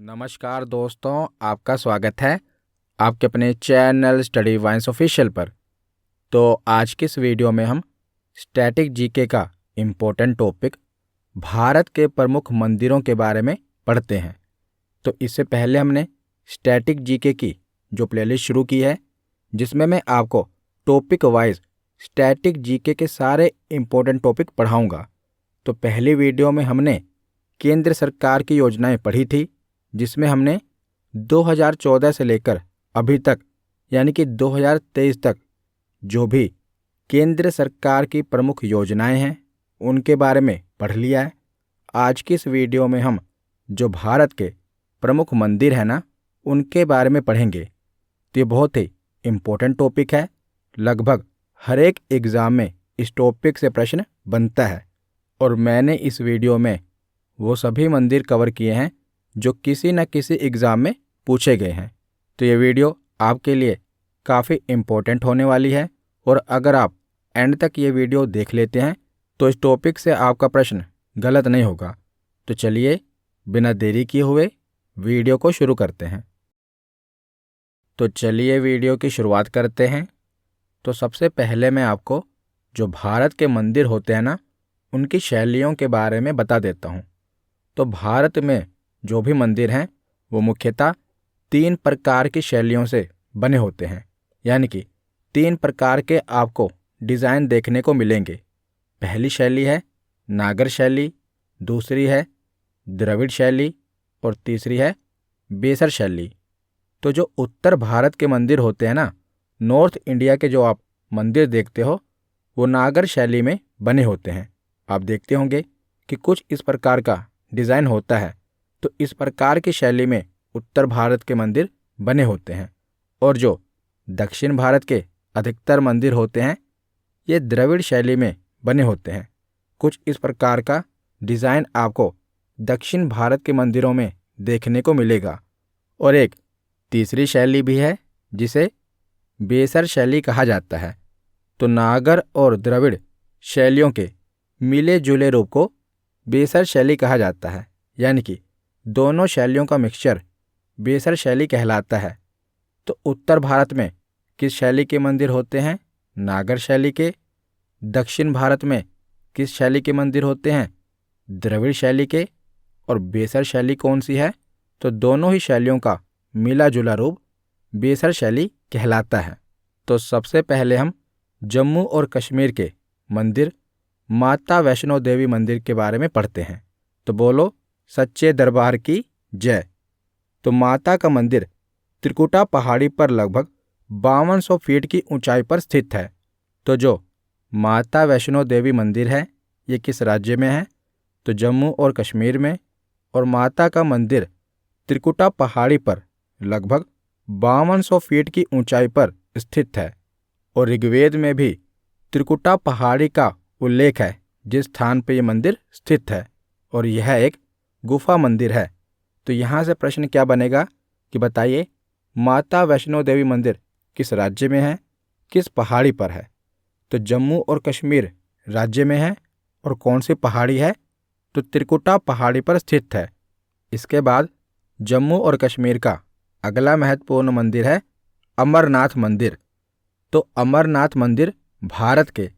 नमस्कार दोस्तों, आपका स्वागत है आपके अपने चैनल स्टडी वाइन्स ऑफिशियल पर। तो आज की इस वीडियो में हम स्टैटिक जीके का इम्पोर्टेंट टॉपिक भारत के प्रमुख मंदिरों के बारे में पढ़ते हैं। तो इससे पहले हमने स्टैटिक जीके की जो प्लेलिस्ट शुरू की है, जिसमें मैं आपको टॉपिक वाइज स्टैटिक जीके के सारे इम्पोर्टेंट टॉपिक पढ़ाऊँगा। तो पहली वीडियो में हमने केंद्र सरकार की योजनाएं पढ़ी थी, जिसमें हमने 2014 से लेकर अभी तक यानी कि 2023 तक जो भी केंद्र सरकार की प्रमुख योजनाएं हैं उनके बारे में पढ़ लिया है। आज की इस वीडियो में हम जो भारत के प्रमुख मंदिर हैं ना, उनके बारे में पढ़ेंगे। तो ये बहुत ही इम्पोर्टेंट टॉपिक है। लगभग हर एक एग्ज़ाम में इस टॉपिक से प्रश्न बनता है और मैंने इस वीडियो में वो सभी मंदिर कवर किए हैं जो किसी न किसी एग्ज़ाम में पूछे गए हैं। तो ये वीडियो आपके लिए काफ़ी इम्पोर्टेंट होने वाली है और अगर आप एंड तक ये वीडियो देख लेते हैं तो इस टॉपिक से आपका प्रश्न गलत नहीं होगा। तो चलिए बिना देरी किए हुए वीडियो को शुरू करते हैं। तो चलिए वीडियो की शुरुआत करते हैं। तो सबसे पहले मैं आपको जो भारत के मंदिर होते हैं ना, उनकी शैलियों के बारे में बता देता हूँ। तो भारत में जो भी मंदिर हैं वो मुख्यतः 3 प्रकार की शैलियों से बने होते हैं, यानी कि 3 प्रकार के आपको डिज़ाइन देखने को मिलेंगे। पहली शैली है नागर शैली, दूसरी है द्रविड़ शैली और तीसरी है बेसर शैली। तो जो उत्तर भारत के मंदिर होते हैं ना, नॉर्थ इंडिया के जो आप मंदिर देखते हो वो नागर शैली में बने होते हैं। आप देखते होंगे कि कुछ इस प्रकार का डिज़ाइन होता है। तो इस प्रकार की शैली में उत्तर भारत के मंदिर बने होते हैं और जो दक्षिण भारत के अधिकतर मंदिर होते हैं ये द्रविड़ शैली में बने होते हैं। कुछ इस प्रकार का डिज़ाइन आपको दक्षिण भारत के मंदिरों में देखने को मिलेगा। और एक तीसरी शैली भी है जिसे बेसर शैली कहा जाता है। तो नागर और द्रविड़ शैलियों के मिले जुले रूप को बेसर शैली कहा जाता है, यानी कि दोनों शैलियों का मिक्सचर बेसर शैली कहलाता है। तो उत्तर भारत में किस शैली के मंदिर होते हैं? नागर शैली के। दक्षिण भारत में किस शैली के मंदिर होते हैं? द्रविड़ शैली के। और बेसर शैली कौन सी है? तो दोनों ही शैलियों का मिला जुला रूप बेसर शैली कहलाता है। तो सबसे पहले हम जम्मू और कश्मीर के मंदिर माता वैष्णो देवी मंदिर के बारे में पढ़ते हैं। तो बोलो सच्चे दरबार की जय। तो माता का मंदिर त्रिकुटा पहाड़ी पर लगभग 5200 फीट की ऊंचाई पर स्थित है। तो जो माता वैष्णो देवी मंदिर है ये किस राज्य में है? तो जम्मू और कश्मीर में। और माता का मंदिर त्रिकुटा पहाड़ी पर लगभग 5200 फीट की ऊंचाई पर स्थित है। और ऋग्वेद में भी त्रिकुटा पहाड़ी का उल्लेख है जिस स्थान पर यह मंदिर स्थित है, और यह एक गुफा मंदिर है। तो यहाँ से प्रश्न क्या बनेगा कि बताइए माता वैष्णो देवी मंदिर किस राज्य में है, किस पहाड़ी पर है? तो जम्मू और कश्मीर राज्य में है। और कौन सी पहाड़ी है? तो त्रिकुटा पहाड़ी पर स्थित है। इसके बाद जम्मू और कश्मीर का अगला महत्वपूर्ण मंदिर है अमरनाथ मंदिर। तो अमरनाथ मंदिर भारत के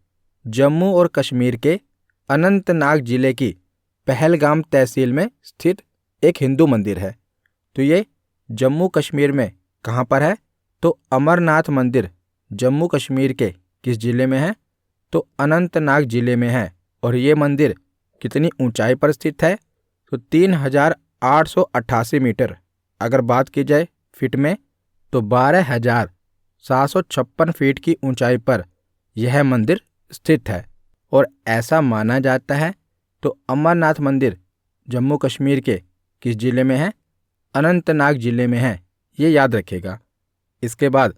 जम्मू और कश्मीर के अनंतनाग जिले की पहलगाम तहसील में स्थित एक हिंदू मंदिर है। तो ये जम्मू कश्मीर में कहाँ पर है? तो अमरनाथ मंदिर जम्मू कश्मीर के किस जिले में है? तो अनंतनाग जिले में है। और ये मंदिर कितनी ऊंचाई पर स्थित है? तो 3888 मीटर। अगर बात की जाए फीट में तो 12756 फीट की ऊंचाई पर यह मंदिर स्थित है। और ऐसा माना जाता है तो अमरनाथ मंदिर जम्मू कश्मीर के किस जिले में है? अनंतनाग जिले में है, ये याद रखिएगा। इसके बाद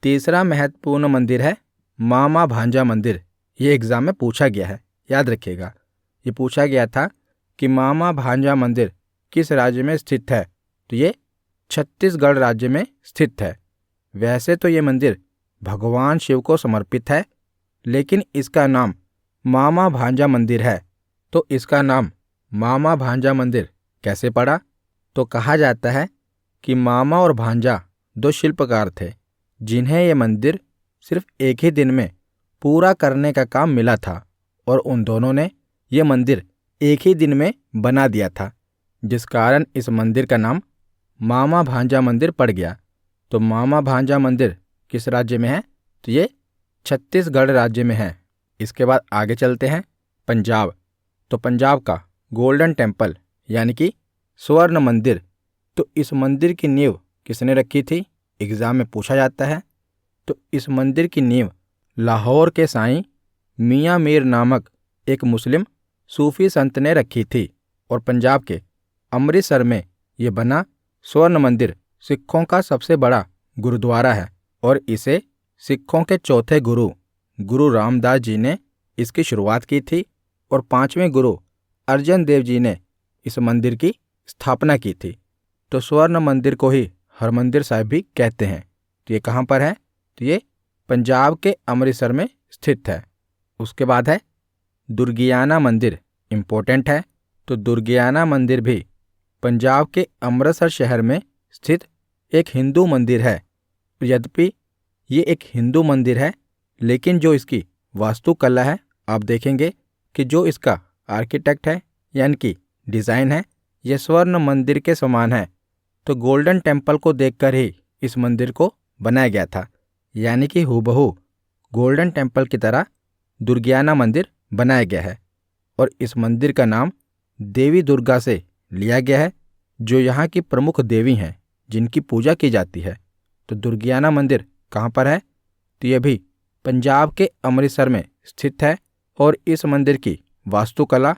तीसरा महत्वपूर्ण मंदिर है मामा भांजा मंदिर। ये एग्जाम में पूछा गया है, याद रखिएगा। ये पूछा गया था कि मामा भांजा मंदिर किस राज्य में स्थित है? तो ये छत्तीसगढ़ राज्य में स्थित है। वैसे तो ये मंदिर भगवान शिव को समर्पित है, लेकिन इसका नाम मामा भांजा मंदिर है। तो इसका नाम मामा भांजा मंदिर कैसे पड़ा? तो कहा जाता है कि मामा और भांजा दो शिल्पकार थे जिन्हें ये मंदिर सिर्फ एक ही दिन में पूरा करने का काम मिला था और उन दोनों ने ये मंदिर एक ही दिन में बना दिया था, जिस कारण इस मंदिर का नाम मामा भांजा मंदिर पड़ गया। तो मामा भांजा मंदिर किस राज्य में है? तो ये छत्तीसगढ़ राज्य में है। इसके बाद आगे चलते हैं पंजाब। तो पंजाब का गोल्डन टेम्पल यानी कि स्वर्ण मंदिर, तो इस मंदिर की नींव किसने रखी थी? एग्जाम में पूछा जाता है। तो इस मंदिर की नींव लाहौर के साईं मियाँ मीर नामक एक मुस्लिम सूफी संत ने रखी थी और पंजाब के अमृतसर में ये बना स्वर्ण मंदिर सिखों का सबसे बड़ा गुरुद्वारा है और इसे सिखों के चौथे गुरु रामदास जी ने इसकी शुरुआत की थी और 5वें गुरु अर्जन देव जी ने इस मंदिर की स्थापना की थी। तो स्वर्ण मंदिर को ही हरमंदिर साहिब भी कहते हैं। तो ये कहाँ पर है? तो ये पंजाब के अमृतसर में स्थित है। उसके बाद है दुर्गियाना मंदिर, इम्पोर्टेंट है। तो दुर्गियाना मंदिर भी पंजाब के अमृतसर शहर में स्थित एक हिंदू मंदिर है। यद्यपि ये एक हिंदू मंदिर है, लेकिन जो इसकी वास्तुकला है, आप देखेंगे कि जो इसका आर्किटेक्ट है यानी कि डिज़ाइन है, यह स्वर्ण मंदिर के समान है। तो गोल्डन टेम्पल को देखकर ही इस मंदिर को बनाया गया था, यानी कि हूबहू गोल्डन टेम्पल की तरह दुर्गियाना मंदिर बनाया गया है और इस मंदिर का नाम देवी दुर्गा से लिया गया है, जो यहाँ की प्रमुख देवी हैं जिनकी पूजा की जाती है। तो दुर्गियाना मंदिर कहाँ पर है? तो यह भी पंजाब के अमृतसर में स्थित है और इस मंदिर की वास्तुकला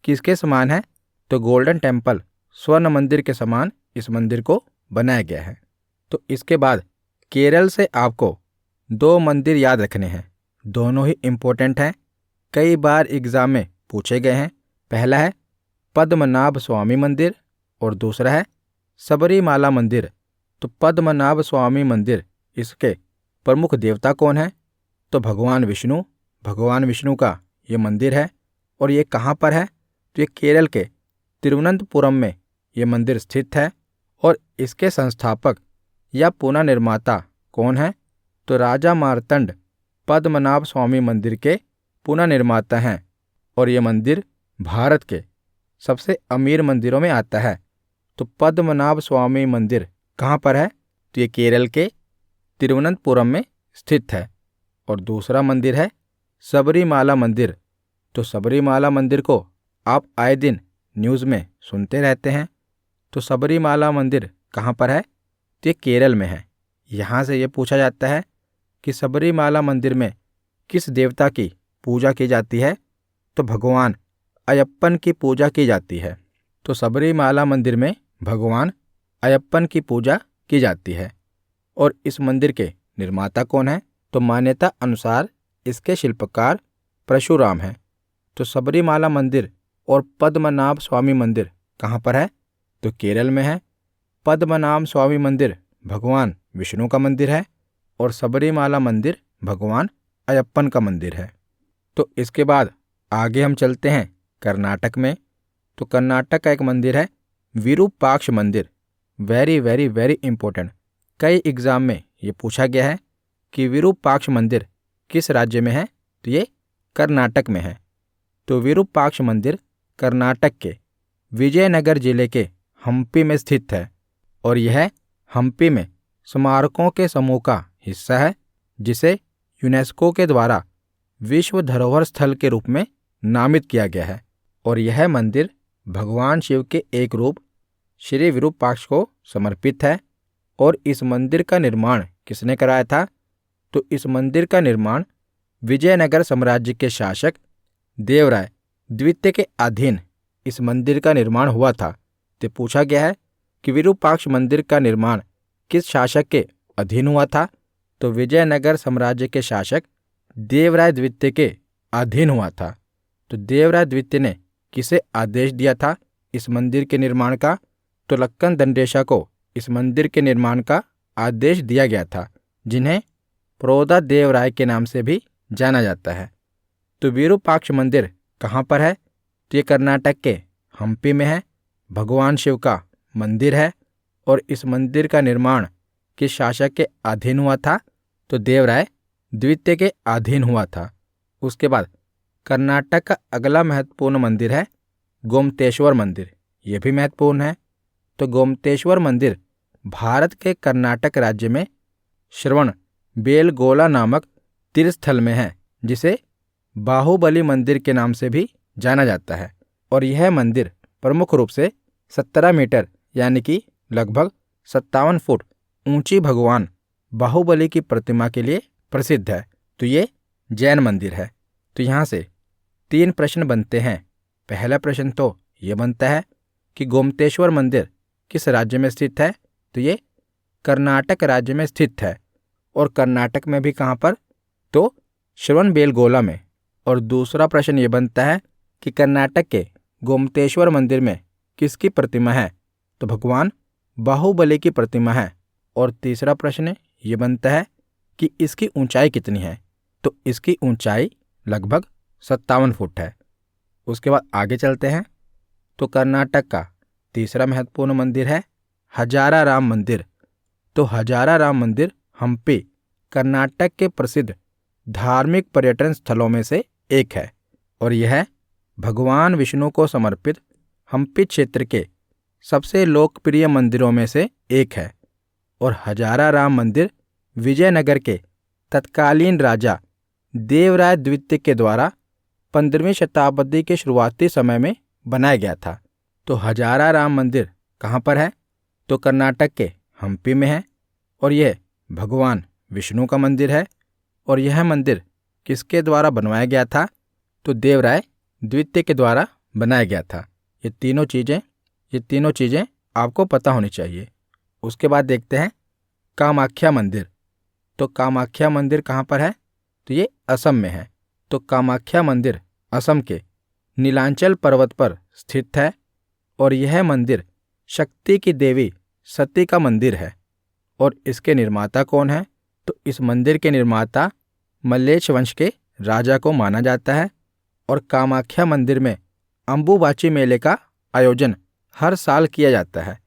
किसके समान है? तो गोल्डन टेम्पल स्वर्ण मंदिर के समान इस मंदिर को बनाया गया है। तो इसके बाद केरल से आपको दो मंदिर याद रखने हैं, दोनों ही इम्पोर्टेंट हैं, कई बार एग्जाम में पूछे गए हैं। पहला है पद्मनाभ स्वामी मंदिर और दूसरा है सबरीमाला मंदिर। तो पद्मनाभ स्वामी मंदिर, इसके प्रमुख देवता कौन है? तो भगवान विष्णु। भगवान विष्णु का ये मंदिर है और ये कहाँ पर है? तो ये केरल के तिरुवनंतपुरम में ये मंदिर स्थित है और इसके संस्थापक या पुनर्निर्माता कौन है? तो राजा मार्तंड पद्मनाभ स्वामी मंदिर के पुनर्निर्माता हैं और ये मंदिर भारत के सबसे अमीर मंदिरों में आता है। तो पद्मनाभ स्वामी मंदिर कहाँ पर है? तो ये केरल के तिरुवनंतपुरम में स्थित है। और दूसरा मंदिर है सबरीमाला मंदिर। तो सबरीमाला मंदिर को आप आए दिन न्यूज़ में सुनते रहते हैं। तो सबरीमाला मंदिर कहाँ पर है? तो ये केरल में है। यहाँ से ये पूछा जाता है कि सबरीमाला मंदिर में किस देवता की पूजा की जाती है? तो भगवान अयप्पन की पूजा की जाती है। तो सबरीमाला मंदिर में भगवान अयप्पन की पूजा की जाती है। और इस मंदिर के निर्माता कौन है? तो मान्यता अनुसार इसके शिल्पकार परशुराम हैं। तो सबरीमाला मंदिर और पद्मनाभ स्वामी मंदिर कहाँ पर है? तो केरल में है। पद्मनाभ स्वामी मंदिर भगवान विष्णु का मंदिर है और सबरीमाला मंदिर भगवान अयप्पन का मंदिर है। तो इसके बाद आगे हम चलते हैं कर्नाटक में। तो कर्नाटक का एक मंदिर है विरूपाक्ष मंदिर। वेरी वेरी वेरी इंपॉर्टेंट, कई एग्जाम में ये पूछा गया है कि विरूपाक्ष मंदिर किस राज्य में है? तो ये कर्नाटक में है। तो विरूपाक्ष मंदिर कर्नाटक के विजयनगर जिले के हम्पी में स्थित है और यह हम्पी में स्मारकों के समूह का हिस्सा है, जिसे यूनेस्को के द्वारा विश्व धरोहर स्थल के रूप में नामित किया गया है। और यह मंदिर भगवान शिव के एक रूप श्री विरूपाक्ष को समर्पित है। और इस मंदिर का निर्माण किसने कराया था? तो इस मंदिर का निर्माण विजयनगर साम्राज्य के शासक देवराय द्वितीय के अधीन इस मंदिर का निर्माण हुआ था। तो पूछा गया है कि विरूपाक्ष मंदिर का निर्माण किस शासक के अधीन हुआ था? तो विजयनगर साम्राज्य के शासक देवराय द्वितीय के अधीन हुआ था। तो देवराय द्वितीय ने किसे आदेश दिया था इस मंदिर के निर्माण का? तो लक्कन दंडेशा को इस मंदिर के निर्माण का आदेश दिया गया था, जिन्हें प्रोदा देवराय के नाम से भी जाना जाता है। तो विरूपाक्ष मंदिर कहाँ पर है? तो ये कर्नाटक के हम्पी में है। भगवान शिव का मंदिर है और इस मंदिर का निर्माण किस शासक के अधीन हुआ था? तो देवराय द्वितीय के अधीन हुआ था। उसके बाद कर्नाटक का अगला महत्वपूर्ण मंदिर है गोमतेश्वर मंदिर। यह भी महत्वपूर्ण है। तो गोमतेश्वर मंदिर भारत के कर्नाटक राज्य में श्रवण बेलगोला नामक तीर्थस्थल में है, जिसे बाहुबली मंदिर के नाम से भी जाना जाता है। और यह मंदिर प्रमुख रूप से 17 मीटर यानी कि लगभग 57 फुट ऊंची भगवान बाहुबली की प्रतिमा के लिए प्रसिद्ध है। तो ये जैन मंदिर है। तो यहाँ से 3 प्रश्न बनते हैं। पहला प्रश्न तो ये बनता है कि गोमतेश्वर मंदिर किस राज्य में स्थित है? तो ये कर्नाटक राज्य में स्थित है। और कर्नाटक में भी कहाँ पर? तो श्रवणबेलगोला में। और दूसरा प्रश्न ये बनता है कि कर्नाटक के गोमतेश्वर मंदिर में किसकी प्रतिमा है? तो भगवान बाहुबली की प्रतिमा है। और तीसरा प्रश्न ये बनता है कि इसकी ऊंचाई कितनी है? तो इसकी ऊंचाई लगभग 57 फुट है। उसके बाद आगे चलते हैं। तो कर्नाटक का तीसरा महत्वपूर्ण मंदिर है हजारा राम मंदिर। तो हजारा राम मंदिर हम्पी कर्नाटक के प्रसिद्ध धार्मिक पर्यटन स्थलों में से एक है और यह भगवान विष्णु को समर्पित हम्पी क्षेत्र के सबसे लोकप्रिय मंदिरों में से एक है। और हजारा राम मंदिर विजयनगर के तत्कालीन राजा देवराय द्वितीय के द्वारा 15वीं शताब्दी के शुरुआती समय में बनाया गया था। तो हजारा राम मंदिर कहाँ पर है? तो कर्नाटक के हम्पी में है और यह भगवान विष्णु का मंदिर है। और यह मंदिर किसके द्वारा बनवाया गया था? तो देवराय द्वितीय के द्वारा बनाया गया था। ये तीनों चीज़ें आपको पता होनी चाहिए। उसके बाद देखते हैं कामाख्या मंदिर। तो कामाख्या मंदिर कहाँ पर है? तो ये असम में है। तो कामाख्या मंदिर असम के नीलांचल पर्वत पर स्थित है और यह मंदिर शक्ति की देवी सती का मंदिर है। और इसके निर्माता कौन है? तो इस मंदिर के निर्माता मल्लेश वंश के राजा को माना जाता है। और कामाख्या मंदिर में अंबुबाची मेले का आयोजन हर साल किया जाता है।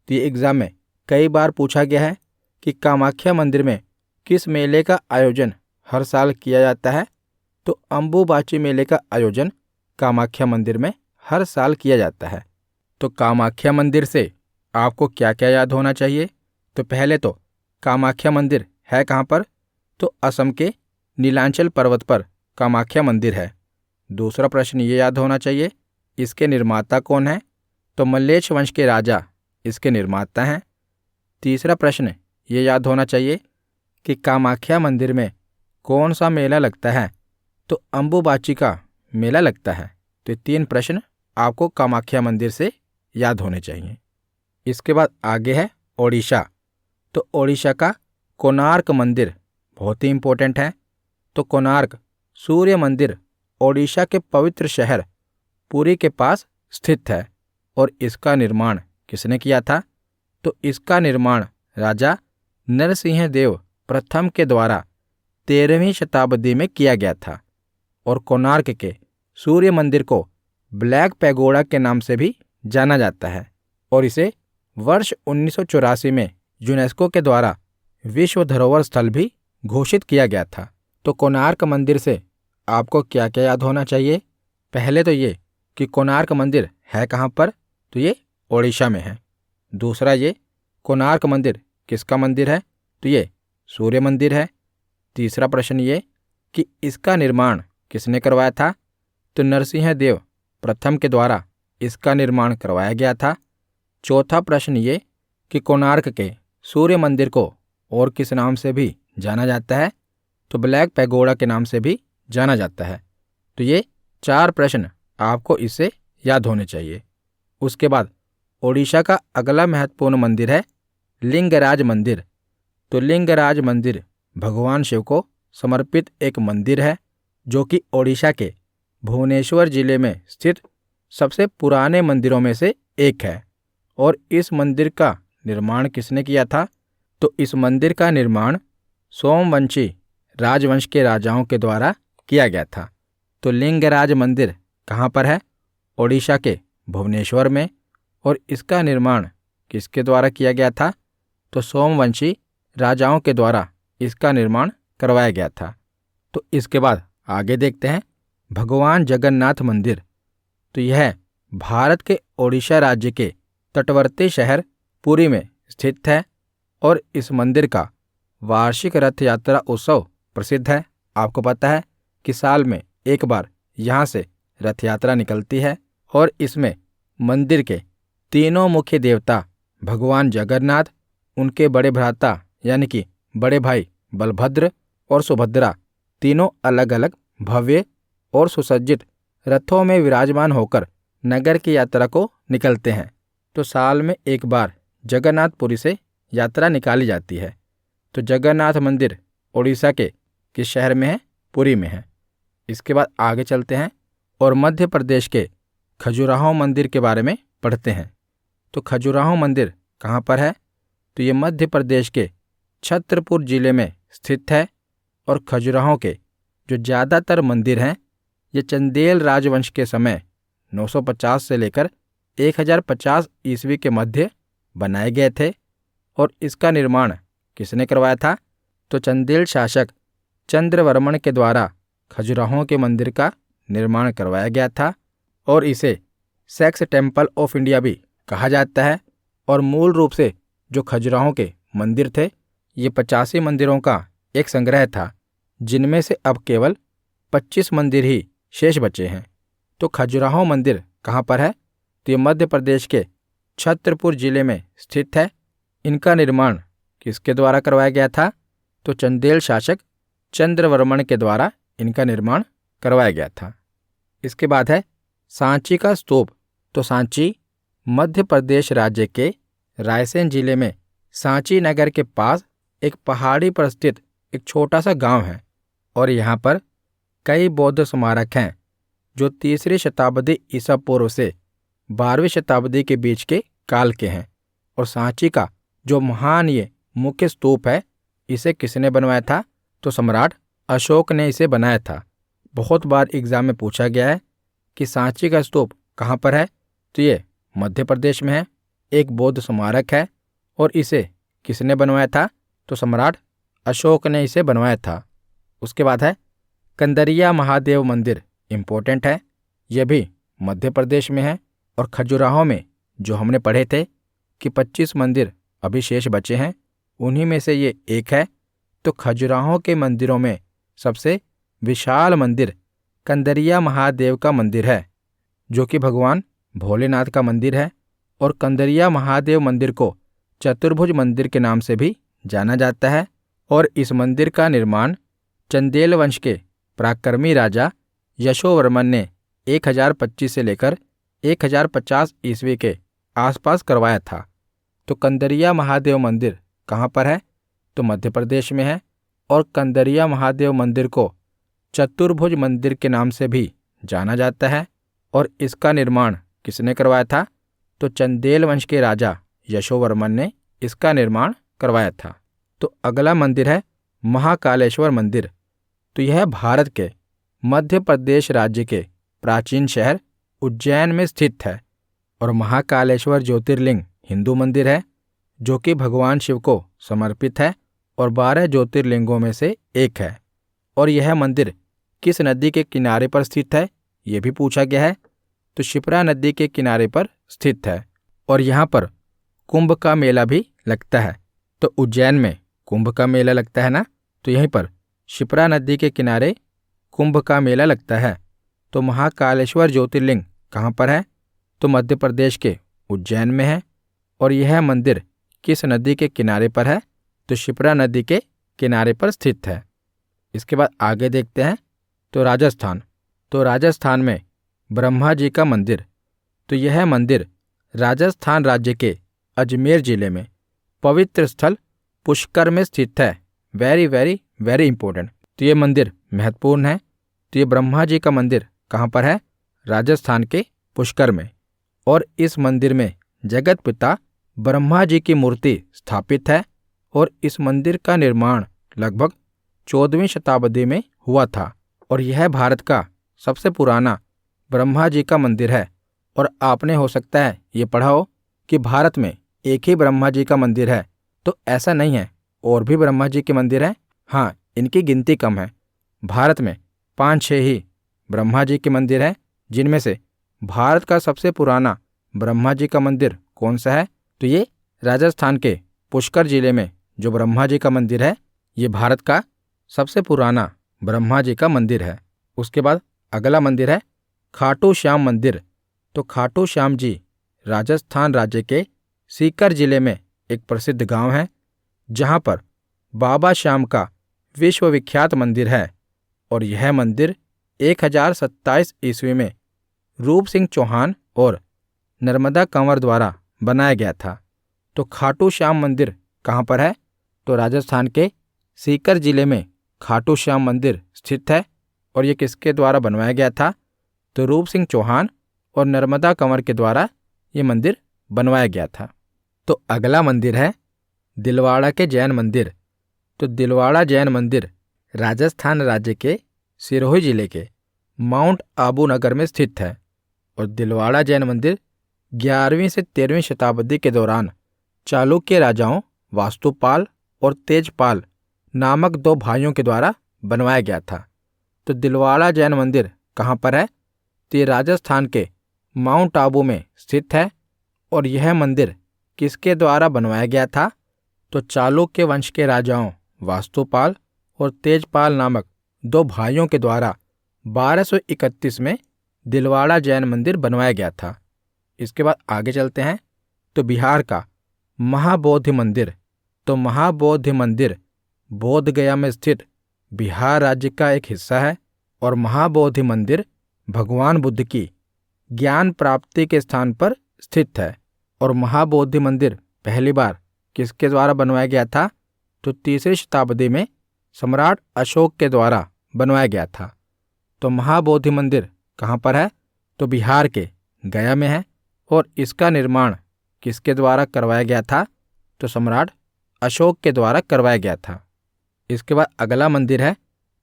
तो ये एग्जाम में कई बार पूछा गया है कि कामाख्या मंदिर में किस मेले का आयोजन हर साल किया जाता है? तो अंबुबाची मेले का आयोजन कामाख्या मंदिर में हर साल किया जाता है। तो कामाख्या मंदिर से आपको क्या क्या याद होना चाहिए? तो पहले तो कामाख्या मंदिर है कहाँ पर? तो असम के नीलांचल पर्वत पर कामाख्या मंदिर है। दूसरा प्रश्न ये याद होना चाहिए, इसके निर्माता कौन है? तो मल्लेश वंश के राजा इसके निर्माता हैं। तीसरा प्रश्न ये याद होना चाहिए कि कामाख्या मंदिर में कौन सा मेला लगता है? तो अंबुबाची का मेला लगता है। तो 3 प्रश्न आपको कामाख्या मंदिर से याद होने चाहिए। इसके बाद आगे है ओडिशा। तो ओडिशा का कोणार्क मंदिर बहुत ही इम्पोर्टेंट है। तो कोणार्क सूर्य मंदिर ओडिशा के पवित्र शहर पुरी के पास स्थित है और इसका निर्माण किसने किया था? तो इसका निर्माण राजा नरसिंह देव प्रथम के द्वारा 13वीं शताब्दी में किया गया था। और कोणार्क के सूर्य मंदिर को ब्लैक पैगोडा के नाम से भी जाना जाता है और इसे वर्ष 1984 में यूनेस्को के द्वारा विश्व धरोहर स्थल भी घोषित किया गया था। तो कोणार्क मंदिर से आपको क्या क्या याद होना चाहिए? पहले तो ये कि कोणार्क मंदिर है कहाँ पर? तो ये ओडिशा में है। दूसरा ये कोणार्क मंदिर किसका मंदिर है? तो ये सूर्य मंदिर है। तीसरा प्रश्न ये कि इसका निर्माण किसने करवाया था? तो नरसिंह देव प्रथम के द्वारा इसका निर्माण करवाया गया था। चौथा प्रश्न ये कि कोणार्क के सूर्य मंदिर को और किस नाम से भी जाना जाता है? तो ब्लैक पैगोडा के नाम से भी जाना जाता है। तो ये 4 प्रश्न आपको इससे याद होने चाहिए। उसके बाद ओडिशा का अगला महत्वपूर्ण मंदिर है लिंगराज मंदिर। तो लिंगराज मंदिर भगवान शिव को समर्पित एक मंदिर है जो कि ओडिशा के भुवनेश्वर जिले में स्थित सबसे पुराने मंदिरों में से एक है। और इस मंदिर का निर्माण किसने किया था? तो इस मंदिर का निर्माण सोमवंशी राजवंश के राजाओं के द्वारा किया गया था। तो लिंगराज मंदिर कहाँ पर है? ओडिशा के भुवनेश्वर में। और इसका निर्माण किसके द्वारा किया गया था? तो सोमवंशी राजाओं के द्वारा इसका निर्माण करवाया गया था। तो इसके बाद आगे देखते हैं भगवान जगन्नाथ मंदिर। तो यह भारत के ओडिशा राज्य के तटवर्ती शहर पुरी में स्थित है और इस मंदिर का वार्षिक रथ यात्रा उत्सव प्रसिद्ध है। आपको पता है कि साल में एक बार यहाँ से रथ यात्रा निकलती है और इसमें मंदिर के तीनों मुख्य देवता भगवान जगन्नाथ, उनके बड़े भ्राता यानी कि बड़े भाई बलभद्र और सुभद्रा तीनों अलग अलग भव्य और सुसज्जित रथों में विराजमान होकर नगर की यात्रा को निकलते हैं। तो साल में एक बार जगन्नाथपुरी से यात्रा निकाली जाती है। तो जगन्नाथ मंदिर उड़ीसा के किस शहर में है? पुरी में है। इसके बाद आगे चलते हैं और मध्य प्रदेश के खजुराहो मंदिर के बारे में पढ़ते हैं। तो खजुराहो मंदिर कहाँ पर है? तो ये मध्य प्रदेश के छतरपुर जिले में स्थित है और खजुराहो के जो ज़्यादातर मंदिर हैं ये चंदेल राजवंश के समय 950 से लेकर 1050 ईस्वी के मध्य बनाए गए थे। और इसका निर्माण किसने करवाया था? तो चंदेल शासक चंद्रवर्मन के द्वारा खजुराहो के मंदिर का निर्माण करवाया गया था और इसे सेक्स टेम्पल ऑफ इंडिया भी कहा जाता है। और मूल रूप से जो खजुराहो के मंदिर थे ये 85 मंदिरों का एक संग्रह था, जिनमें से अब केवल 25 मंदिर ही शेष बचे हैं। तो खजुराहो मंदिर कहाँ पर है? तो ये मध्य प्रदेश के छतरपुर जिले में स्थित है। इनका निर्माण किसके द्वारा करवाया गया था? तो चंदेल शासक चंद्रवर्मन के द्वारा इनका निर्माण करवाया गया था। इसके बाद है सांची का स्तूप। तो सांची मध्य प्रदेश राज्य के रायसेन जिले में सांची नगर के पास एक पहाड़ी पर स्थित एक छोटा सा गांव है और यहाँ पर कई बौद्ध स्मारक हैं जो 3री शताब्दी ईसा पूर्व से 12वीं शताब्दी के बीच के काल के हैं। और सांची का जो महान ये मुख्य स्तूप है इसे किसने बनवाया था? तो सम्राट अशोक ने इसे बनाया था। बहुत बार एग्जाम में पूछा गया है कि सांची का स्तूप कहाँ पर है? तो ये मध्य प्रदेश में है, एक बौद्ध स्मारक है और इसे किसने बनवाया था? तो सम्राट अशोक ने इसे बनवाया था। उसके बाद है कंदरिया महादेव मंदिर, इम्पोर्टेंट है, यह भी मध्य प्रदेश में है। और खजुराहो में जो हमने पढ़े थे कि 25 मंदिर अभी शेष बचे हैं, उन्हीं में से ये एक है। तो खजुराहो के मंदिरों में सबसे विशाल मंदिर कंदरिया महादेव का मंदिर है, जो कि भगवान भोलेनाथ का मंदिर है। और कंदरिया महादेव मंदिर को चतुर्भुज मंदिर के नाम से भी जाना जाता है। और इस मंदिर का निर्माण चंदेल वंश के पराक्रमी राजा यशोवर्मन ने 1025 से लेकर 1050 ईस्वी के आसपास करवाया था। तो कंदरिया महादेव मंदिर कहाँ पर है? तो मध्य प्रदेश में है। और कंदरिया महादेव मंदिर को चतुर्भुज मंदिर के नाम से भी जाना जाता है। और इसका निर्माण किसने करवाया था? तो चंदेल वंश के राजा यशोवर्मन ने इसका निर्माण करवाया था। तो अगला मंदिर है महाकालेश्वर मंदिर। तो यह भारत के मध्य प्रदेश राज्य के प्राचीन शहर उज्जैन में स्थित है। और महाकालेश्वर ज्योतिर्लिंग हिंदू मंदिर है जो कि भगवान शिव को समर्पित है और 12 ज्योतिर्लिंगों में से एक है। और यह मंदिर किस नदी के किनारे पर स्थित है? ये भी पूछा गया है। तो शिप्रा नदी के किनारे पर स्थित है और यहाँ पर कुंभ का मेला भी लगता है। तो उज्जैन में कुंभ का मेला लगता है ना, तो यहीं पर शिप्रा नदी के किनारे कुंभ का मेला लगता है। तो महाकालेश्वर ज्योतिर्लिंग कहाँ पर है? तो मध्य प्रदेश के उज्जैन में है। और यह मंदिर किस नदी के किनारे पर है? तो शिप्रा नदी के किनारे पर स्थित है। इसके बाद आगे देखते हैं तो राजस्थान। तो राजस्थान में ब्रह्मा जी का मंदिर। तो यह मंदिर राजस्थान राज्य के अजमेर जिले में पवित्र स्थल पुष्कर में स्थित है। Very very very important. तो ये मंदिर महत्वपूर्ण है। तो ये ब्रह्मा जी का मंदिर कहाँ पर है? राजस्थान के पुष्कर में। और इस मंदिर में जगत पिता ब्रह्मा जी की मूर्ति स्थापित है। और इस मंदिर का निर्माण लगभग 14वीं शताब्दी में हुआ था। और यह भारत का सबसे पुराना ब्रह्मा जी का मंदिर है। और आपने हो सकता है ये पढ़ा हो कि भारत में एक ही ब्रह्मा जी का मंदिर है, तो ऐसा नहीं है, और भी ब्रह्मा जी के मंदिर हैं। हाँ, इनकी गिनती कम है। भारत में 5-6 ही ब्रह्मा जी के मंदिर हैं, जिनमें से भारत का सबसे पुराना ब्रह्मा जी का मंदिर कौन सा है? तो ये राजस्थान के पुष्कर जिले में जो ब्रह्मा जी का मंदिर है, ये भारत का सबसे पुराना ब्रह्मा जी का मंदिर है। उसके बाद अगला मंदिर है खाटू श्याम मंदिर। तो खाटू श्याम जी राजस्थान राज्य के सीकर जिले में एक प्रसिद्ध गांव है, जहां पर बाबा श्याम का विश्वविख्यात मंदिर है, और यह मंदिर 1027 ईस्वी में रूप सिंह चौहान और नर्मदा कंवर द्वारा बनाया गया था। तो खाटू श्याम मंदिर कहाँ पर है? तो राजस्थान के सीकर जिले में खाटू श्याम मंदिर स्थित है, और ये किसके द्वारा बनवाया गया था? तो रूप सिंह चौहान और नर्मदा कंवर के द्वारा ये मंदिर बनवाया गया था। तो अगला मंदिर है दिलवाड़ा के जैन मंदिर। तो दिलवाड़ा जैन मंदिर राजस्थान राज्य के सिरोही जिले के माउंट आबू नगर में स्थित है, और दिलवाड़ा जैन मंदिर 11वीं से 13वीं शताब्दी के दौरान चालुक्य राजाओं वास्तुपाल और तेजपाल नामक 2 भाइयों के द्वारा बनवाया गया था। तो दिलवाड़ा जैन मंदिर कहाँ पर है? तो ये राजस्थान के माउंट आबू में स्थित है, और यह मंदिर किसके द्वारा बनवाया गया था? तो चालुक्य वंश के राजाओं वास्तुपाल और तेजपाल नामक 2 भाइयों के द्वारा 1231 में दिलवाड़ा जैन मंदिर बनवाया गया था। इसके बाद आगे चलते हैं। तो बिहार का महाबोधि मंदिर। तो महाबोधि मंदिर बोध गया में स्थित बिहार राज्य का एक हिस्सा है, और महाबोधि मंदिर भगवान बुद्ध की ज्ञान प्राप्ति के स्थान पर स्थित है। और महाबोधि मंदिर पहली बार किसके द्वारा बनवाया गया था? तो 3री शताब्दी में सम्राट अशोक के द्वारा बनवाया गया था। तो महाबोधि मंदिर कहाँ पर है? तो बिहार के गया में है, और इसका निर्माण किसके द्वारा करवाया गया था? तो सम्राट अशोक के द्वारा करवाया गया था। इसके बाद अगला मंदिर है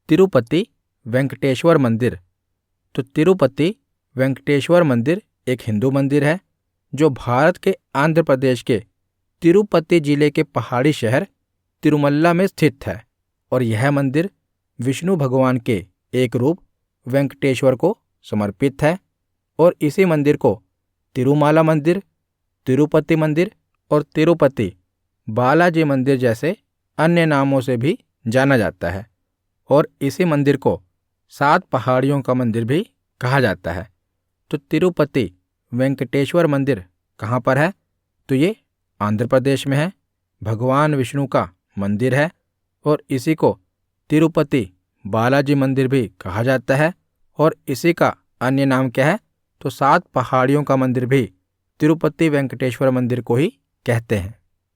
तिरुपति वेंकटेश्वर मंदिर। तो तिरुपति वेंकटेश्वर मंदिर एक हिंदू मंदिर है, जो भारत के आंध्र प्रदेश के तिरुपति जिले के पहाड़ी शहर तिरुमल्ला में स्थित है, और यह मंदिर विष्णु भगवान के एक रूप वेंकटेश्वर को समर्पित है। और इसी मंदिर को तिरुमाला मंदिर, तिरुपति मंदिर और तिरुपति बालाजी मंदिर जैसे अन्य नामों से भी जाना जाता है, और इसी मंदिर को 7 पहाड़ियों का मंदिर भी कहा जाता है। तो तिरुपति वेंकटेश्वर मंदिर कहाँ पर है? तो ये आंध्र प्रदेश में है, भगवान विष्णु का मंदिर है, और इसी को तिरुपति बालाजी मंदिर भी कहा जाता है, और इसी का अन्य नाम क्या है? तो 7 पहाड़ियों का मंदिर भी तिरुपति वेंकटेश्वर मंदिर को ही कहते हैं।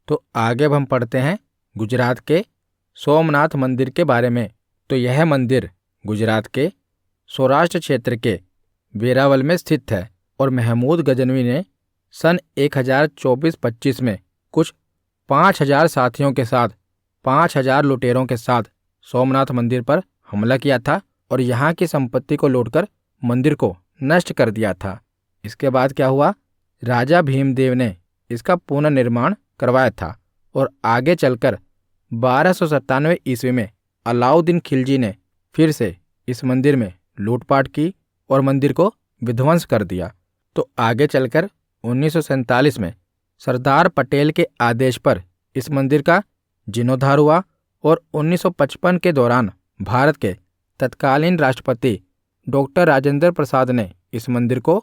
तो आगे अब हम पढ़ते हैं गुजरात के सोमनाथ मंदिर के बारे में। तो यह मंदिर गुजरात के सौराष्ट्र क्षेत्र के वेरावल में स्थित है, और महमूद गजनवी ने सन 1024-25 में कुछ 5000 साथियों के साथ 5000 लुटेरों के साथ सोमनाथ मंदिर पर हमला किया था, और यहाँ की संपत्ति को लूटकर मंदिर को नष्ट कर दिया था। इसके बाद क्या हुआ? राजा भीमदेव ने इसका पुनर्निर्माण करवाया था, और आगे चलकर 1297 ईस्वी में अलाउद्दीन खिलजी ने फिर से इस मंदिर में लूटपाट की और मंदिर को विध्वंस कर दिया। तो आगे चलकर 1947 में सरदार पटेल के आदेश पर इस मंदिर का जीर्णोद्धार हुआ, और 1955 के दौरान भारत के तत्कालीन राष्ट्रपति डॉक्टर राजेंद्र प्रसाद ने इस मंदिर को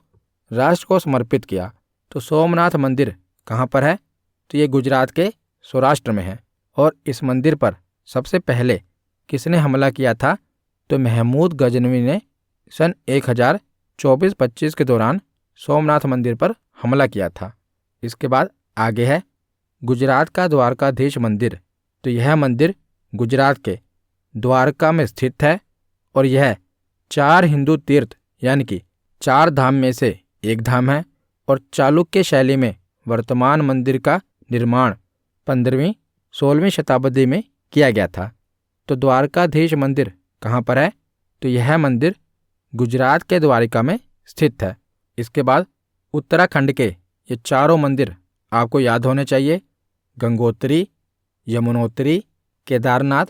राष्ट्र को समर्पित किया। तो सोमनाथ मंदिर कहाँ पर है? तो ये गुजरात के सौराष्ट्र में है, और इस मंदिर पर सबसे पहले किसने हमला किया था? तो महमूद गजनवी ने सन 1024-25 के दौरान सोमनाथ मंदिर पर हमला किया था। इसके बाद आगे है गुजरात का द्वारकाधीश मंदिर। तो यह मंदिर गुजरात के द्वारका में स्थित है, और यह 4 हिंदू तीर्थ यानी कि 4 धाम में से एक धाम है, और चालुक्य शैली में वर्तमान मंदिर का निर्माण 15वीं-16वीं शताब्दी में किया गया था। तो द्वारकाधीश मंदिर कहाँ पर है? तो यह मंदिर गुजरात के द्वारिका में स्थित है। इसके बाद उत्तराखंड के ये चारों मंदिर आपको याद होने चाहिए गंगोत्री, यमुनोत्री, केदारनाथ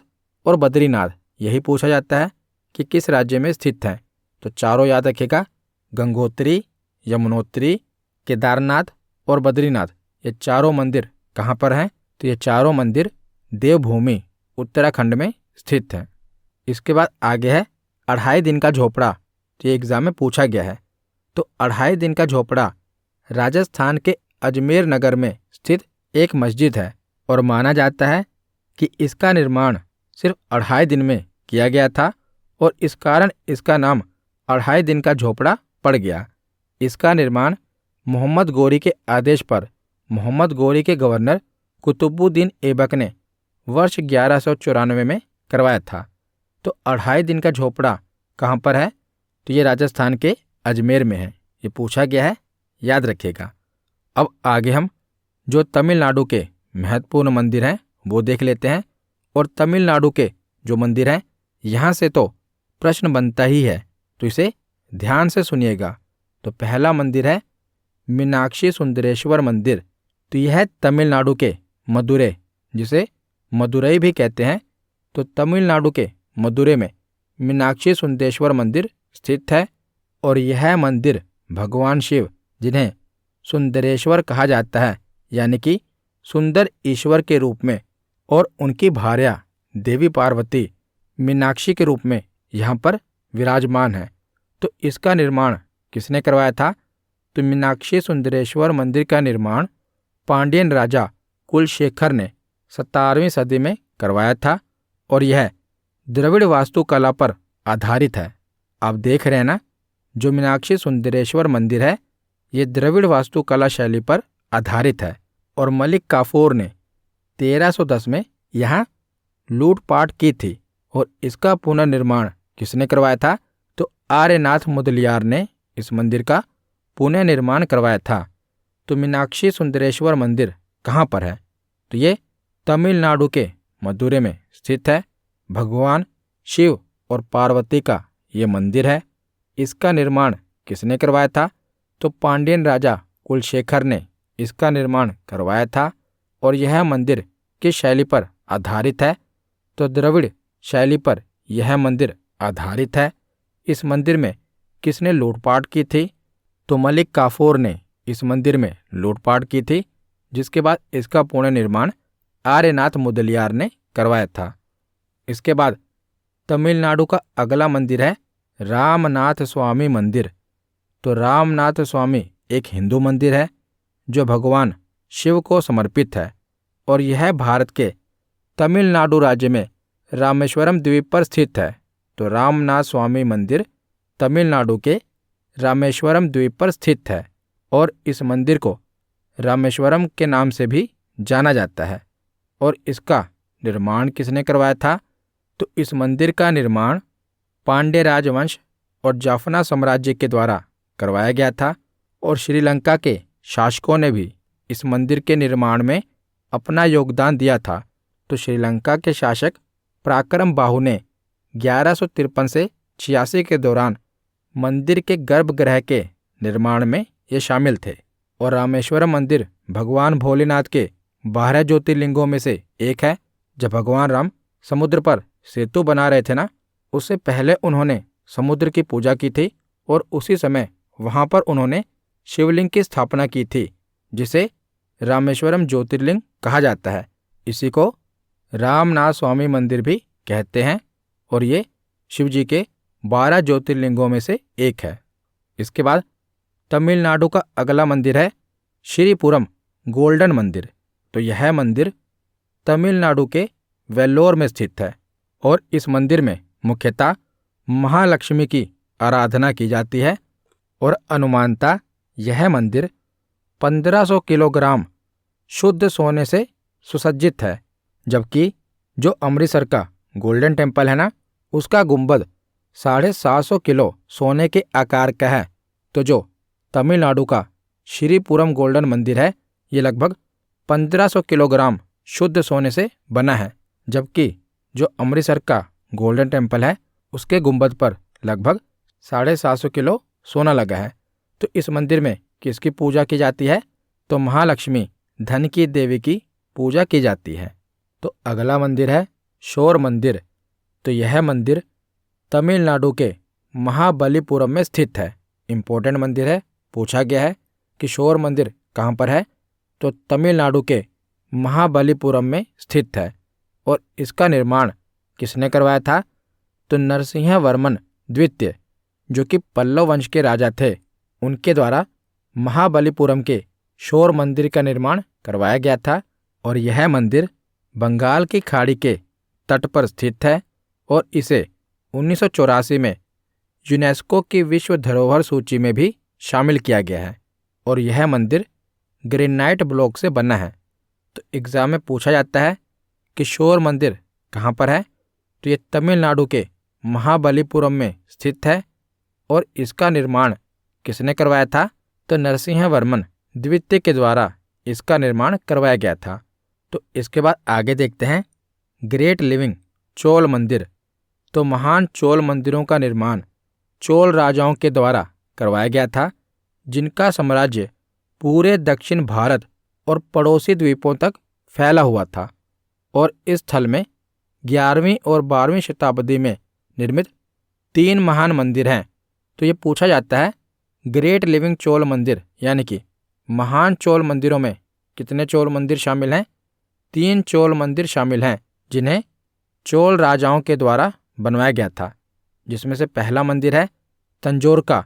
और बद्रीनाथ। यही पूछा जाता है कि किस राज्य में स्थित हैं। तो चारों याद रखिएगा, गंगोत्री, यमुनोत्री, केदारनाथ और बद्रीनाथ। ये चारों मंदिर कहाँ पर हैं? तो ये चारों मंदिर देवभूमि उत्तराखंड में स्थित हैं। इसके बाद आगे है 2.5 दिन का झोपड़ा। तो ये एग्जाम में पूछा गया है। तो 2.5 दिन का झोपड़ा राजस्थान के अजमेर नगर में स्थित एक मस्जिद है और माना जाता है कि इसका निर्माण सिर्फ 2.5 दिन में किया गया था और इस कारण इसका नाम 2.5 दिन का झोपड़ा पड़ गया। इसका निर्माण मोहम्मद गोरी के आदेश पर मोहम्मद गोरी के गवर्नर कुतुबुद्दीन ऐबक ने वर्ष 1194 में करवाया था। तो 2.5 दिन का झोपड़ा कहाँ पर है? तो ये राजस्थान के अजमेर में है। ये पूछा गया है, याद रखिएगा। अब आगे हम जो तमिलनाडु के महत्वपूर्ण मंदिर हैं वो देख लेते हैं। और तमिलनाडु के जो मंदिर हैं यहाँ से तो प्रश्न बनता ही है, तो इसे ध्यान से सुनिएगा। तो पहला मंदिर है मीनाक्षी सुंदरेश्वर मंदिर। तो यह है तमिलनाडु के मदुरै, जिसे मदुरई भी कहते हैं। तो तमिलनाडु के मदुरै में मीनाक्षी सुंदरेश्वर मंदिर स्थित है और यह मंदिर भगवान शिव, जिन्हें सुंदरेश्वर कहा जाता है, यानी कि सुंदर ईश्वर के रूप में, और उनकी भार्या देवी पार्वती मीनाक्षी के रूप में यहाँ पर विराजमान है। तो इसका निर्माण किसने करवाया था? तो मीनाक्षी सुंदरेश्वर मंदिर का निर्माण पांड्यन राजा कुलशेखर ने 17वीं सदी में करवाया था और यह द्रविड़ वास्तुकला पर आधारित है। आप देख रहे हैं ना, जो मीनाक्षी सुंदरेश्वर मंदिर है ये द्रविड़ वास्तुकला शैली पर आधारित है। और मलिक काफूर ने 1310 में यहाँ लूटपाट की थी और इसका पुनर्निर्माण किसने करवाया था? तो आर्यनाथ मुदलियार ने इस मंदिर का पुनर्निर्माण करवाया था। तो मीनाक्षी सुंदरेश्वर मंदिर कहाँ पर है? तो ये तमिलनाडु के मदुरै में स्थित है। भगवान शिव और पार्वती का ये मंदिर है। इसका निर्माण किसने करवाया था? तो पांड्यन राजा कुलशेखर ने इसका निर्माण करवाया था। और यह मंदिर किस शैली पर आधारित है? तो द्रविड़ शैली पर यह मंदिर आधारित है। इस मंदिर में किसने लूटपाट की थी? तो मलिक काफूर ने इस मंदिर में लूटपाट की थी, जिसके बाद इसका पुनर्निर्माण आर्यनाथ मुदलियार ने करवाया था। इसके बाद तमिलनाडु का अगला मंदिर है रामनाथ स्वामी मंदिर। तो रामनाथ स्वामी एक हिंदू मंदिर है जो भगवान शिव को समर्पित है और यह भारत के तमिलनाडु राज्य में रामेश्वरम द्वीप पर स्थित है। तो रामनाथ स्वामी मंदिर तमिलनाडु के रामेश्वरम द्वीप पर स्थित है और इस मंदिर को रामेश्वरम के नाम से भी जाना जाता है। और इसका निर्माण किसने करवाया था? तो इस मंदिर का निर्माण पांड्य राजवंश और जाफना साम्राज्य के द्वारा करवाया गया था और श्रीलंका के शासकों ने भी इस मंदिर के निर्माण में अपना योगदान दिया था। तो श्रीलंका के शासक पराक्रम बाहु ने 1153 से 86 के दौरान मंदिर के गर्भगृह के निर्माण में ये शामिल थे। और रामेश्वरम मंदिर भगवान भोलेनाथ के 12 ज्योतिर्लिंगों में से एक है। जब भगवान राम समुद्र पर सेतु बना रहे थे ना, उससे पहले उन्होंने समुद्र की पूजा की थी और उसी समय वहां पर उन्होंने शिवलिंग की स्थापना की थी, जिसे रामेश्वरम ज्योतिर्लिंग कहा जाता है। इसी को रामनाथ स्वामी मंदिर भी कहते हैं और ये शिवजी के 12 ज्योतिर्लिंगों में से एक है। इसके बाद तमिलनाडु का अगला मंदिर है श्रीपुरम गोल्डन मंदिर। तो यह मंदिर तमिलनाडु के वेल्लोर में स्थित है और इस मंदिर में मुख्यतः महालक्ष्मी की आराधना की जाती है और अनुमानतः यह मंदिर 1500 किलोग्राम शुद्ध सोने से सुसज्जित है। जबकि जो अमृतसर का गोल्डन टेम्पल है ना, उसका गुंबद 750 किलो सोने के आकार का है। तो जो तमिलनाडु का श्रीपुरम गोल्डन मंदिर है ये लगभग 1500 किलोग्राम शुद्ध सोने से बना है, जबकि जो अमृतसर का गोल्डन टेम्पल है उसके गुंबद पर लगभग 750 किलो सोना लगा है। तो इस मंदिर में किसकी पूजा की जाती है? तो महालक्ष्मी धन की देवी की पूजा की जाती है। तो अगला मंदिर है शोर मंदिर। तो यह मंदिर तमिलनाडु के महाबलीपुरम में स्थित है। इम्पोर्टेंट मंदिर है। पूछा गया है कि शोर मंदिर कहाँ पर है, तो तमिलनाडु के महाबलीपुरम में स्थित है। और इसका निर्माण किसने करवाया था, तो नरसिंह वर्मन द्वितीय, जो कि पल्लव वंश के राजा थे, उनके द्वारा महाबलीपुरम के शोर मंदिर का निर्माण करवाया गया था। और यह मंदिर बंगाल की खाड़ी के तट पर स्थित है और इसे 1984 में यूनेस्को की विश्व धरोहर सूची में भी शामिल किया गया है। और यह मंदिर ग्रेनाइट ब्लॉक से बना है। तो एग्जाम में पूछा जाता है कि शोर मंदिर कहाँ पर है, तो ये तमिलनाडु के महाबलीपुरम में स्थित है। और इसका निर्माण किसने करवाया था, तो नरसिंह वर्मन द्वितीय के द्वारा इसका निर्माण करवाया गया था। तो इसके बाद आगे देखते हैं ग्रेट लिविंग चोल मंदिर। तो महान चोल मंदिरों का निर्माण चोल राजाओं के द्वारा करवाया गया था, जिनका साम्राज्य पूरे दक्षिण भारत और पड़ोसी द्वीपों तक फैला हुआ था। और इस स्थल में 11वीं और 12वीं शताब्दी में निर्मित 3 महान मंदिर हैं। तो ये पूछा जाता है ग्रेट लिविंग चोल मंदिर यानी कि महान चोल मंदिरों में कितने चोल मंदिर शामिल हैं, 3 चोल मंदिर शामिल हैं, जिन्हें चोल राजाओं के द्वारा बनवाया गया था। जिसमें से पहला मंदिर है तंजौर का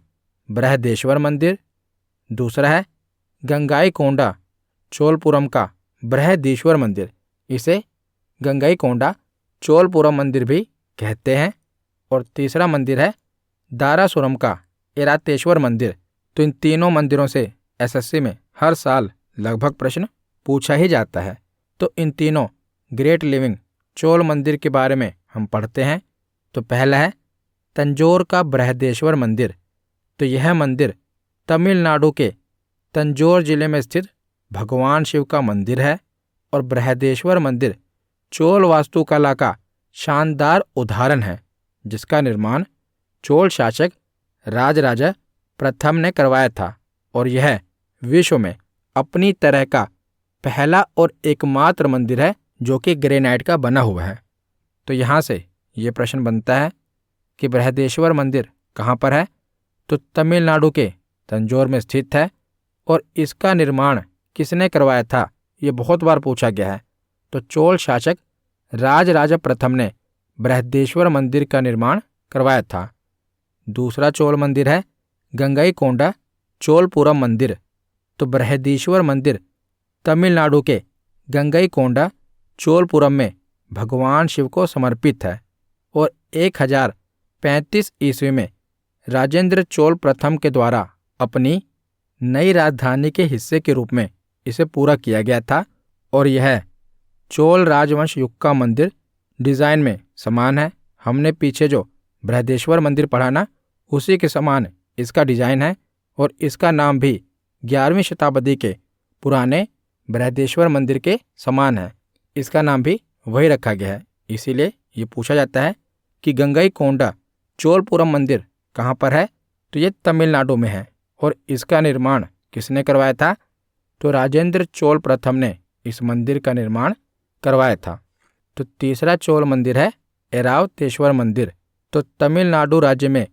बृहदेश्वर मंदिर, दूसरा है गंगाईकोंडा चोलपुरम का बृहदीश्वर मंदिर, इसे गंगाईकोंडा चोलपुरम मंदिर भी कहते हैं, और तीसरा मंदिर है दारासुरम का एरातेश्वर मंदिर। तो इन तीनों मंदिरों से एसएससी में हर साल लगभग प्रश्न पूछा ही जाता है। तो इन तीनों ग्रेट लिविंग चोल मंदिर के बारे में हम पढ़ते हैं। तो पहला है तंजौर का बृहदेश्वर मंदिर। तो यह मंदिर तमिलनाडु के तंजौर जिले में स्थित भगवान शिव का मंदिर है। और बृहदेश्वर मंदिर चोल वास्तुकला का शानदार उदाहरण है, जिसका निर्माण चोल शासक राजराजा प्रथम ने करवाया था। और यह विश्व में अपनी तरह का पहला और एकमात्र मंदिर है जो कि ग्रेनाइट का बना हुआ है। तो यहाँ से ये प्रश्न बनता है कि बृहदेश्वर मंदिर कहाँ पर है, तो तमिलनाडु के तंजौर में स्थित है। और इसका निर्माण किसने करवाया था, ये बहुत बार पूछा गया है। तो चोल शासक राजराजा प्रथम ने बृहदेश्वर मंदिर का निर्माण करवाया था। दूसरा चोल मंदिर है गंगाईकोंडा चोलपुरम मंदिर। तो बृहदीश्वर मंदिर तमिलनाडु के गंगाईकोंडा चोलपुरम में भगवान शिव को समर्पित है। और 1035 ईस्वी में राजेंद्र चोल प्रथम के द्वारा अपनी नई राजधानी के हिस्से के रूप में इसे पूरा किया गया था। और यह चोल राजवंश युग का मंदिर डिज़ाइन में समान है। हमने पीछे जो बृहदेश्वर मंदिर पढ़ा ना, उसी के समान इसका डिज़ाइन है। और इसका नाम भी 11वीं शताब्दी के पुराने बृहदेश्वर मंदिर के समान है। इसका नाम भी वही रखा गया है। इसीलिए ये पूछा जाता है कि गंगाईकोंडा चोलपुरम मंदिर कहाँ पर है, तो ये तमिलनाडु में है। और इसका निर्माण किसने करवाया था, तो राजेंद्र चोल प्रथम ने इस मंदिर का निर्माण करवाया था। तो तीसरा चोल मंदिर है एरावतेश्वर मंदिर। तो तमिलनाडु राज्य में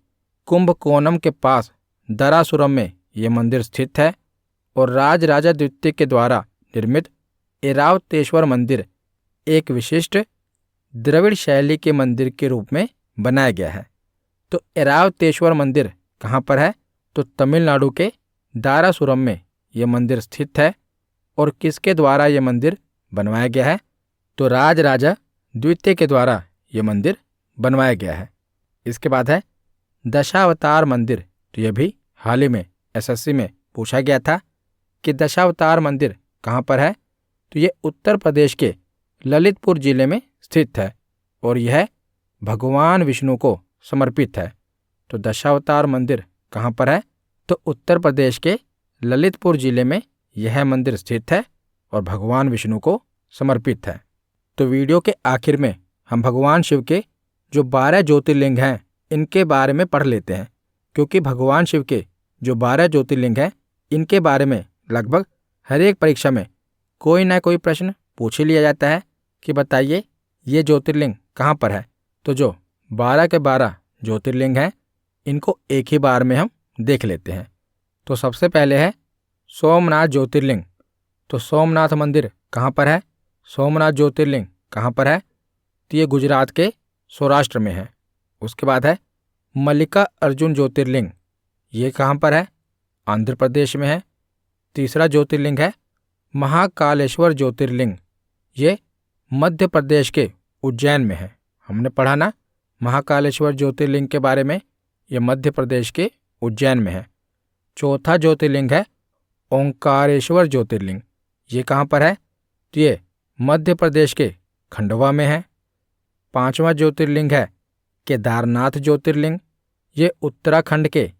कुंभकोणम के पास दारासुरम में ये मंदिर स्थित है। और राजराजा द्वितीय के द्वारा निर्मित एरावतेश्वर मंदिर एक विशिष्ट द्रविड़ शैली के मंदिर के रूप में बनाया गया है। तो एरावतेश्वर मंदिर कहाँ पर है, तो तमिलनाडु के दारासुरम में ये मंदिर स्थित है। और किसके द्वारा ये मंदिर बनवाया गया है, तो राजराजा द्वितीय के द्वारा ये मंदिर बनवाया गया है। इसके बाद है दशावतार मंदिर। तो यह भी हाल ही में एसएससी में पूछा गया था कि दशावतार मंदिर कहाँ पर है, तो ये उत्तर प्रदेश के ललितपुर जिले में स्थित है। और यह भगवान विष्णु को समर्पित है। तो दशावतार मंदिर कहाँ पर है, तो उत्तर प्रदेश के ललितपुर जिले में यह मंदिर स्थित है और भगवान विष्णु को समर्पित है। तो वीडियो के आखिर में हम भगवान शिव के जो 12 ज्योतिर्लिंग हैं इनके बारे में पढ़ लेते हैं, क्योंकि भगवान शिव के जो 12 ज्योतिर्लिंग हैं इनके बारे में लगभग हर एक परीक्षा में कोई ना कोई प्रश्न पूछ ही लिया जाता है कि बताइए ये ज्योतिर्लिंग कहाँ पर है। तो जो 12 के 12 ज्योतिर्लिंग हैं इनको एक ही बार में हम देख लेते हैं। तो सबसे पहले है सोमनाथ ज्योतिर्लिंग। तो सोमनाथ मंदिर कहाँ पर है, सोमनाथ ज्योतिर्लिंग कहाँ पर है? तो ये गुजरात के सौराष्ट्र में है। उसके बाद है मल्लिका अर्जुन ज्योतिर्लिंग, ये कहाँ पर है? आंध्र प्रदेश में है। तीसरा ज्योतिर्लिंग है महाकालेश्वर ज्योतिर्लिंग, ये मध्य प्रदेश के उज्जैन में है। हमने पढ़ा ना महाकालेश्वर ज्योतिर्लिंग के बारे में, ये मध्य प्रदेश के उज्जैन में है। चौथा ज्योतिर्लिंग है ओंकारेश्वर ज्योतिर्लिंग, ये कहाँ पर है? तो ये मध्य प्रदेश के खंडवा में है। पांचवा ज्योतिर्लिंग है केदारनाथ ज्योतिर्लिंग, ये उत्तराखंड के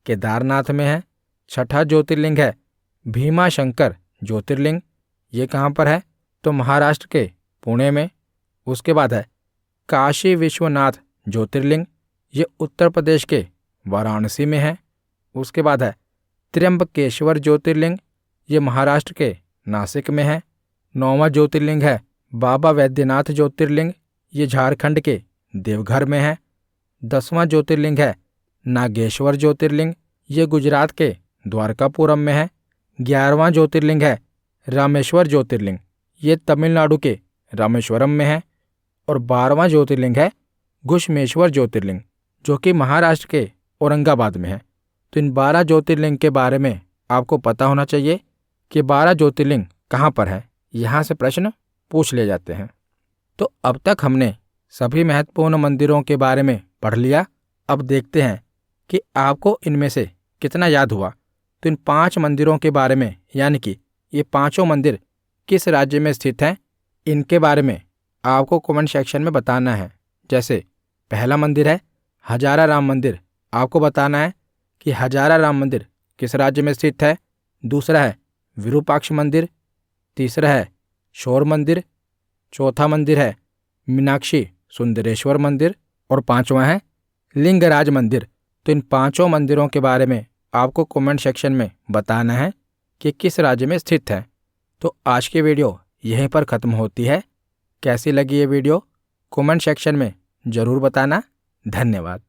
केदारनाथ में है। छठा ज्योतिर्लिंग है भीमाशंकर ज्योतिर्लिंग, ये कहाँ पर है? तो महाराष्ट्र के पुणे में। उसके बाद है काशी विश्वनाथ ज्योतिर्लिंग, ये उत्तर प्रदेश के वाराणसी में है। उसके बाद है त्र्यंबकेश्वर ज्योतिर्लिंग, ये महाराष्ट्र के नासिक में है। नौवां ज्योतिर्लिंग है बाबा वैद्यनाथ ज्योतिर्लिंग, ये झारखंड के देवघर में है। 10वां ज्योतिर्लिंग है नागेश्वर ज्योतिर्लिंग, ये गुजरात के द्वारकापुरम में है। 11वां ज्योतिर्लिंग है रामेश्वर ज्योतिर्लिंग, ये तमिलनाडु के रामेश्वरम में है। और 12वां ज्योतिर्लिंग है घुश्मेश्वर ज्योतिर्लिंग, जो कि महाराष्ट्र के औरंगाबाद में है। तो इन 12 ज्योतिर्लिंग के बारे में आपको पता होना चाहिए कि 12 ज्योतिर्लिंग कहाँ पर है। यहाँ से प्रश्न पूछ ले जाते हैं। तो अब तक हमने सभी महत्वपूर्ण मंदिरों के बारे में पढ़ लिया। अब देखते हैं कि आपको इनमें से कितना याद हुआ। तो इन 5 मंदिरों के बारे में, यानी कि ये पांचों मंदिर किस राज्य में स्थित हैं, इनके बारे में आपको कमेंट सेक्शन में बताना है। जैसे पहला मंदिर है हजारा राम मंदिर, आपको बताना है कि हजारा राम मंदिर किस राज्य में स्थित है। दूसरा है विरूपाक्ष मंदिर। तीसरा है शोर मंदिर। चौथा मंदिर है मीनाक्षी सुंदरेश्वर मंदिर। और 5वां है लिंगराज मंदिर। तो इन 5 मंदिरों के बारे में आपको कमेंट सेक्शन में बताना है कि किस राज्य में स्थित है। तो आज की वीडियो यहीं पर ख़त्म होती है। कैसी लगी ये वीडियो कमेंट सेक्शन में ज़रूर बताना। धन्यवाद।